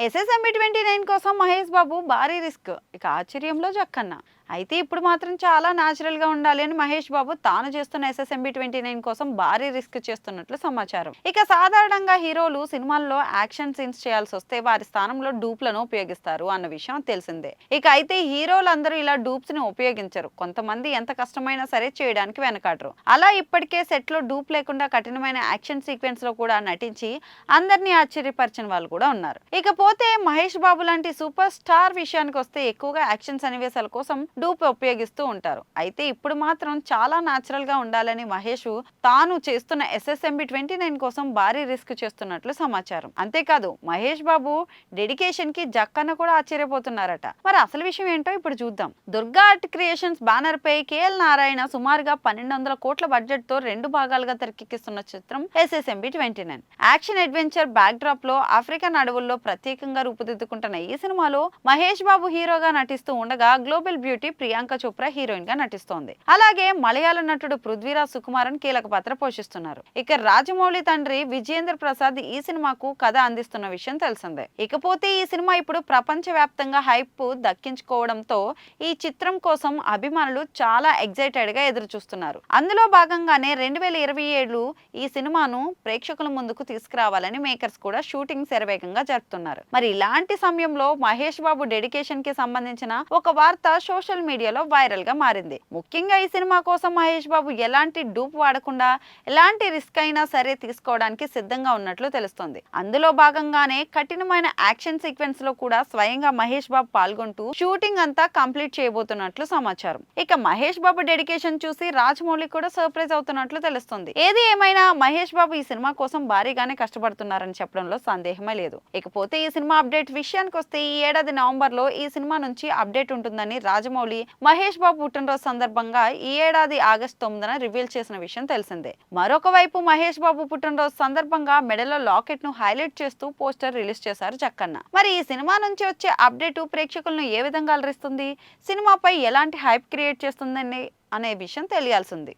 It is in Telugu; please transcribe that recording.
ఎస్ఎస్ఎంబి 29 కోసం మహేష్ బాబు భారీ రిస్క్. ఇక ఆశ్చర్యంలో జక్కన్న. అయితే ఇప్పుడు మాత్రం చాలా న్యాచురల్ గా ఉండాలి అని మహేష్ బాబు తాను చేస్తున్న ఎస్ఎస్ఎంబి 29 కోసం భారీ రిస్క్ చేస్తున్నట్లు సమాచారం. ఇక సాధారణంగా హీరోలు సినిమాల్లో యాక్షన్ సీన్స్ చేయాల్సి వస్తే వారి స్థానంలో డూప్లను ఉపయోగిస్తారు అన్న విషయం తెలిసిందే. ఇక అయితే హీరోలందరూ ఇలా డూప్స్ ని ఉపయోగించరు. కొంతమంది ఎంత కష్టమైనా సరే చేయడానికి వెనకాడరు. అలా ఇప్పటికే సెట్ లో డూప్ లేకుండా కఠినమైన యాక్షన్ సీక్వెన్స్ లో కూడా నటించి అందరినీ ఆశ్చర్యపరిచిన వాళ్ళు కూడా ఉన్నారు. ఇకపోతే మహేష్ బాబు లాంటి సూపర్ స్టార్ విషయానికి వస్తే ఎక్కువగా యాక్షన్ సన్నివేశాల కోసం డూప్ ఉపయోగిస్తూ ఉంటారు. అయితే ఇప్పుడు మాత్రం చాలా న్యాచురల్ గా ఉండాలని మహేష్ తాను చేస్తున్న ఎస్ఎస్ఎంబి 29 కోసం భారీ రిస్క్ చేస్తున్నట్లు సమాచారం. అంతేకాదు మహేష్ బాబు డెడికేషన్ కి జక్కన్న కూడా ఆశ్చర్యపోతున్నారట. మరి అసలు విషయం ఏంటో ఇప్పుడు చూద్దాం. దుర్గా ఆర్ట్ క్రియేషన్స్ బ్యానర్ పై కేఎల్ నారాయణ సుమారుగా 1200 కోట్ల బడ్జెట్ తో 2 భాగాలుగా తెరకెక్కిస్తున్న చిత్రం SSMB 29. Action adventure back drop లో ఆఫ్రికన్ అడవుల్లో ప్రత్యేకంగా రూపుదిద్దుకుంటున్న ఈ సినిమాలో మహేష్ బాబు హీరోగా నటిస్తూ ఉండగా global beauty Priyanka Chopra heroine గా నటిస్తోంది. అలాగే మలయాళ నటుడు పృథ్వీరాజ్ సుకుమారన్ కీలక పాత్ర పోషిస్తున్నారు. ఇక రాజమౌళి తండ్రి విజయేంద్ర ప్రసాద్ ఈ సినిమాకు కథ అందిస్తున్న విషయం తెలిసిందే. ఇకపోతే ఈ సినిమా ఇప్పుడు ప్రపంచ వ్యాప్తంగా హైప్ దక్కించుకోవడంతో ఈ చిత్రం కోసం అభిమానులు చాలా ఎక్సైటెడ్ గా ఎదురు చూస్తున్నారు. అందులో భాగంగానే 2027 ఈ సినిమాను ప్రేక్షకుల ముందుకు తీసుకురావాలని మేకర్స్ కూడా షూటింగ్ శరవేగంగా జరుపుతున్నారు. మరి ఇలాంటి సమయంలో మహేష్ బాబు డెడికేషన్ కి సంబంధించిన ఒక వార్త సోషల్ మీడియాలో వైరల్ గా మారింది. ముఖ్యంగా ఈ సినిమా కోసం మహేష్ బాబు ఎలాంటి డూప్ వాడకుండా ఎలాంటి రిస్క్ అయినా సరే తీసుకోవడానికి సిద్ధంగా ఉన్నట్లు తెలుస్తోంది. అందులో భాగంగానే కఠినమైన యాక్షన్ సీక్వెన్స్ లో కూడా స్వయంగా మహేష్ బాబు పాల్గొంటూ షూటింగ్ అంతా కంప్లీట్ చేయబోతున్నట్లు సమాచారం. ఇక మహేష్ బాబు డెడికేషన్ చూసి రాజమౌళి కూడా సర్ప్రైజ్ అవుతున్నట్లు తెలుస్తుంది. ఏది ఏమైనా మహేష్ బాబు ఈ సినిమా కోసం భారీగానే కష్టపడుతున్నారని చెప్పడంలో సందేహమే లేదు. ఇకపోతే ఈ సినిమా అప్డేట్ విషయానికి వస్తే ఈ ఏడాది నవంబర్ లో ఈ సినిమా నుంచి అప్డేట్ ఉంటుందని రాజమౌళి మహేష్ బాబు పుట్టినరోజు సందర్భంగా ఈ ఏడాది ఆగస్టు 9న రివీల్ చేసిన విషయం తెలిసిందే. మరొక వైపు మహేష్ బాబు పుట్టినరోజు సందర్భంగా మెడలో లాకెట్ ను హైలైట్ చేస్తూ పోస్టర్ రిలీజ్ చేశారు జక్కన్న. మరి ఈ సినిమా నుంచి వచ్చే అప్డేట్ ప్రేక్షకులను ఏ విధంగా అలరిస్తుంది, సినిమాపై ఎలాంటి హైప్ క్రియేట్ చేస్తుందని అనే విషయం తెలియాల్సింది.